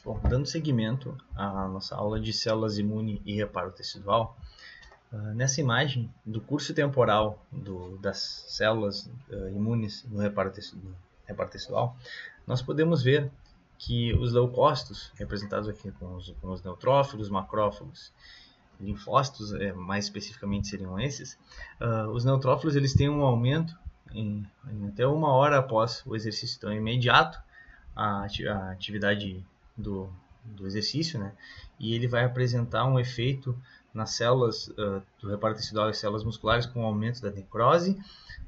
Bom, dando seguimento à nossa aula de células imune e reparo tecidual, nessa imagem do curso temporal das células imunes no reparo tecidual, nós podemos ver que os leucócitos, representados aqui com os neutrófilos, macrófagos, linfócitos, mais especificamente seriam esses, os neutrófilos eles têm um aumento em até 1 hora após o exercício, então imediato a atividade do exercício, né? E ele vai apresentar um efeito nas células do reparo tecidual e células musculares com o aumento da necrose,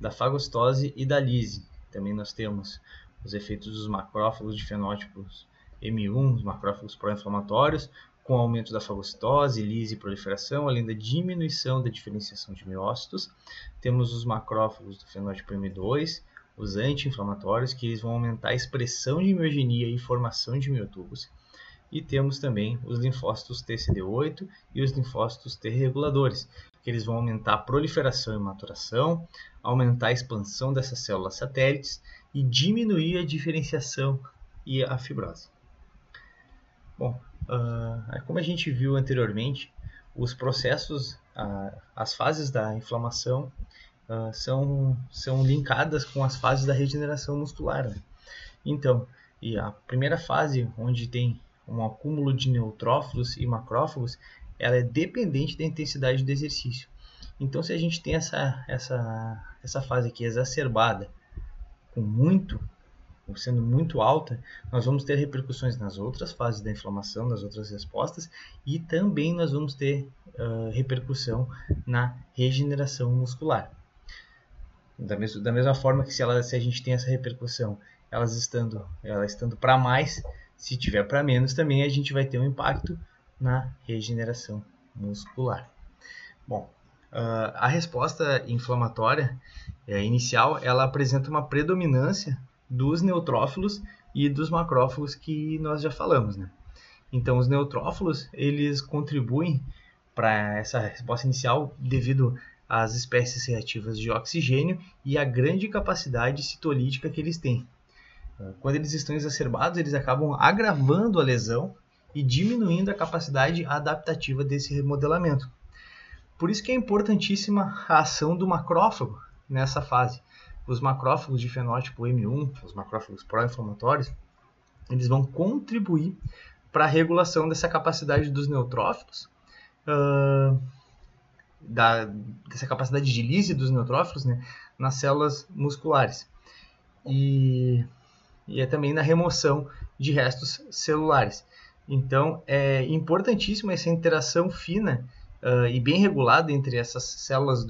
da fagocitose e da lise. Também nós temos os efeitos dos macrófagos de fenótipos M1, os macrófagos pró-inflamatórios, com o aumento da fagocitose, lise e proliferação, além da diminuição da diferenciação de miócitos. Temos os macrófagos do fenótipo M2, os anti-inflamatórios, que eles vão aumentar a expressão de miogenia e formação de miotubos. E temos também os linfócitos TCD8 e os linfócitos T reguladores, que eles vão aumentar a proliferação e maturação, aumentar a expansão dessas células satélites e diminuir a diferenciação e a fibrose. Bom, como a gente viu anteriormente, os processos, as fases da inflamação são linkadas com as fases da regeneração muscular, né? Então, a primeira fase, onde tem um acúmulo de neutrófilos e macrófagos, ela é dependente da intensidade do exercício. Então, se a gente tem essa fase aqui exacerbada, sendo muito alta, nós vamos ter repercussões nas outras fases da inflamação, nas outras respostas, e também nós vamos ter repercussão na regeneração muscular. Da mesma forma que se a gente tem essa repercussão, ela estando para mais, se tiver para menos também a gente vai ter um impacto na regeneração muscular. Bom, a resposta inflamatória inicial, ela apresenta uma predominância dos neutrófilos e dos macrófagos que nós já falamos, né? Então, os neutrófilos, eles contribuem para essa resposta inicial devido às espécies reativas de oxigênio e à grande capacidade citolítica que eles têm. Quando eles estão exacerbados, eles acabam agravando a lesão e diminuindo a capacidade adaptativa desse remodelamento. Por isso que é importantíssima a ação do macrófago nessa fase. Os macrófagos de fenótipo M1, os macrófagos pró-inflamatórios, eles vão contribuir para a regulação dessa capacidade dos neutrófilos, dessa capacidade de lise dos neutrófilos, né, nas células musculares. E é também na remoção de restos celulares. Então, é importantíssima essa interação fina e bem regulada entre essas células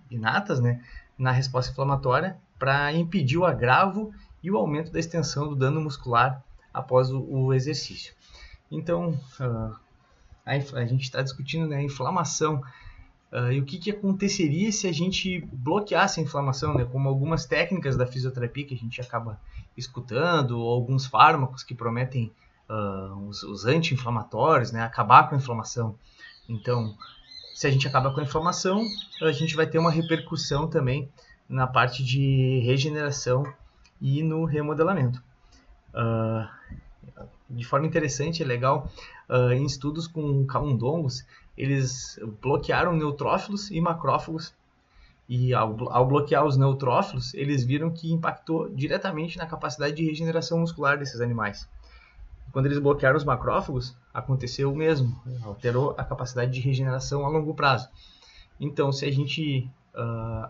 inatas, né, na resposta inflamatória, para impedir o agravo e o aumento da extensão do dano muscular após o exercício. Então, a gente está discutindo, né, a inflamação e o que aconteceria se a gente bloqueasse a inflamação, né, como algumas técnicas da fisioterapia que a gente acaba escutando, ou alguns fármacos que prometem os anti-inflamatórios, né, acabar com a inflamação. Então, se a gente acaba com a inflamação, a gente vai ter uma repercussão também na parte de regeneração e no remodelamento. De forma interessante, é legal, em estudos com camundongos, eles bloquearam neutrófilos e macrófagos, e ao bloquear os neutrófilos, eles viram que impactou diretamente na capacidade de regeneração muscular desses animais. Quando eles bloquearam os macrófagos, aconteceu o mesmo, alterou a capacidade de regeneração a longo prazo. Então, se a gente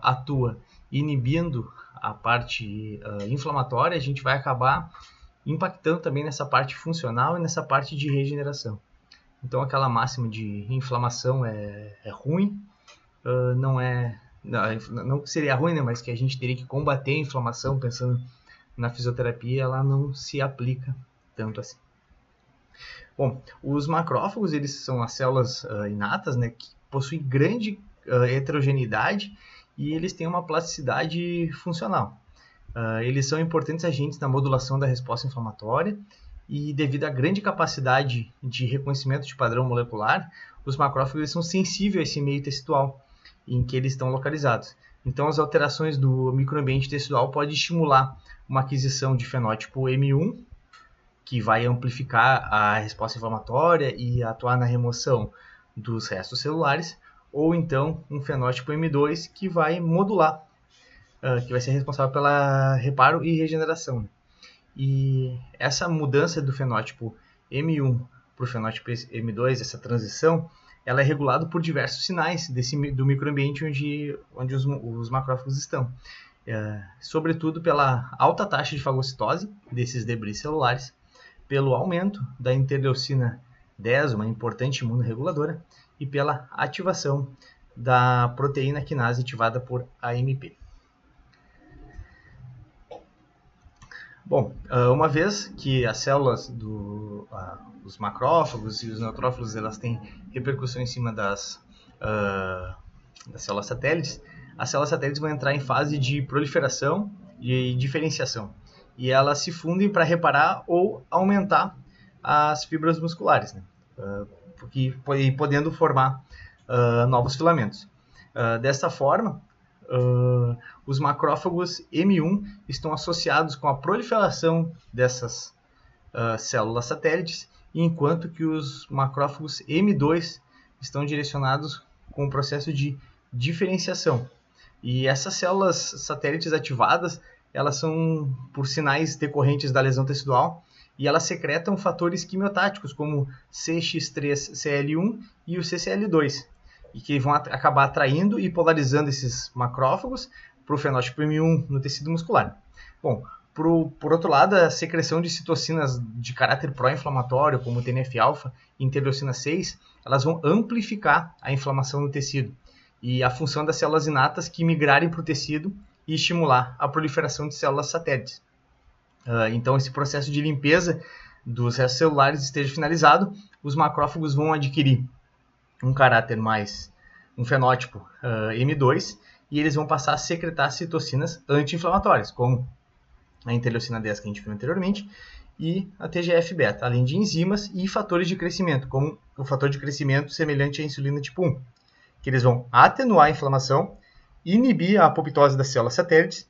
atua inibindo a parte inflamatória, a gente vai acabar impactando também nessa parte funcional e nessa parte de regeneração. Então, aquela máxima de inflamação é ruim, não que seria ruim, né, mas que a gente teria que combater a inflamação pensando na fisioterapia, ela não se aplica tanto assim. Bom, os macrófagos, eles são as células inatas, né, que possuem grande heterogeneidade e eles têm uma plasticidade funcional. Eles são importantes agentes na modulação da resposta inflamatória e, devido à grande capacidade de reconhecimento de padrão molecular, os macrófagos são sensíveis a esse meio tecidual em que eles estão localizados. Então, as alterações do microambiente tecidual podem estimular uma aquisição de fenótipo M1 que vai amplificar a resposta inflamatória e atuar na remoção dos restos celulares, ou então um fenótipo M2 que vai modular, que vai ser responsável pela reparo e regeneração. E essa mudança do fenótipo M1 para o fenótipo M2, essa transição, ela é regulada por diversos sinais do microambiente onde os macrófagos estão. Sobretudo pela alta taxa de fagocitose desses debris celulares, pelo aumento da interleucina 10, uma importante imunorreguladora, e pela ativação da proteína quinase ativada por AMP. Bom, uma vez que as células os macrófagos e os neutrófilos elas têm repercussão em cima das células satélites, as células satélites vão entrar em fase de proliferação e diferenciação. E elas se fundem para reparar ou aumentar as fibras musculares, né? Podendo formar novos filamentos. Dessa forma, os macrófagos M1 estão associados com a proliferação dessas células satélites, enquanto que os macrófagos M2 estão direcionados com o processo de diferenciação. E essas células satélites ativadas, elas são por sinais decorrentes da lesão tecidual e elas secretam fatores quimiotáticos como CX3CL1 e o CCL2, e que vão acabar atraindo e polarizando esses macrófagos para o fenótipo M1 no tecido muscular. Bom, por outro lado, a secreção de citocinas de caráter pró-inflamatório, como TNF-alfa e interleucina 6, elas vão amplificar a inflamação no tecido e a função das células inatas que migrarem para o tecido e estimular a proliferação de células satélites. Então, esse processo de limpeza dos restos celulares esteja finalizado, os macrófagos vão adquirir um fenótipo M2, e eles vão passar a secretar citocinas anti-inflamatórias, como a interleucina 10 que a gente viu anteriormente, e a TGF-beta, além de enzimas e fatores de crescimento, como o fator de crescimento semelhante à insulina tipo 1, que eles vão atenuar a inflamação, inibir a apoptose das células satélites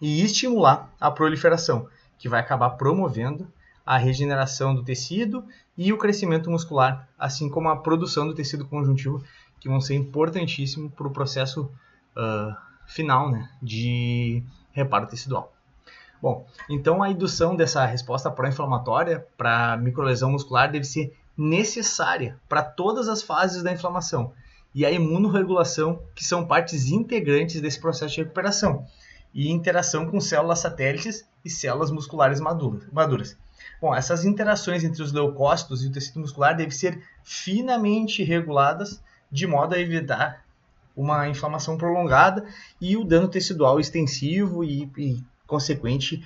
e estimular a proliferação, que vai acabar promovendo a regeneração do tecido e o crescimento muscular, assim como a produção do tecido conjuntivo, que vão ser importantíssimos para o processo final, né, de reparo tecidual. Bom, então a indução dessa resposta pró-inflamatória para microlesão muscular deve ser necessária para todas as fases da inflamação e a imunorregulação, que são partes integrantes desse processo de recuperação e interação com células satélites e células musculares maduras. Bom, essas interações entre os leucócitos e o tecido muscular devem ser finamente reguladas de modo a evitar uma inflamação prolongada e o dano tecidual extensivo e consequente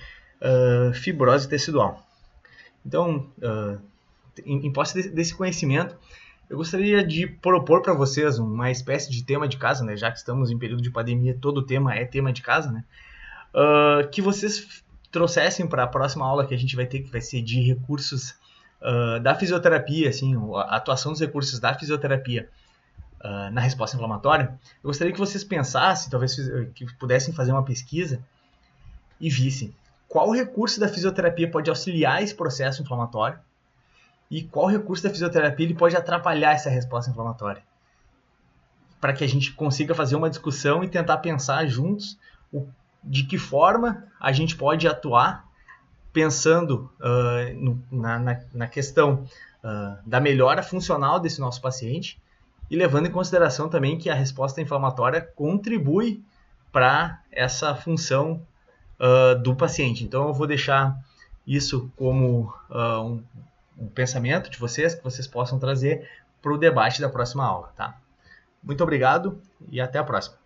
fibrose tecidual. Então, em posse desse conhecimento, eu gostaria de propor para vocês uma espécie de tema de casa, né? Já que estamos em período de pandemia, todo tema é tema de casa, né? Que vocês trouxessem para a próxima aula que a gente vai ter, que vai ser de recursos da fisioterapia, assim, a atuação dos recursos da fisioterapia na resposta inflamatória. Eu gostaria que vocês pensassem, talvez que pudessem fazer uma pesquisa e vissem qual recurso da fisioterapia pode auxiliar esse processo inflamatório e qual recurso da fisioterapia ele pode atrapalhar essa resposta inflamatória, para que a gente consiga fazer uma discussão e tentar pensar juntos de que forma a gente pode atuar pensando na questão da melhora funcional desse nosso paciente e levando em consideração também que a resposta inflamatória contribui para essa função do paciente. Então eu vou deixar isso como um pensamento de vocês, que vocês possam trazer para o debate da próxima aula. Tá? Muito obrigado e até a próxima.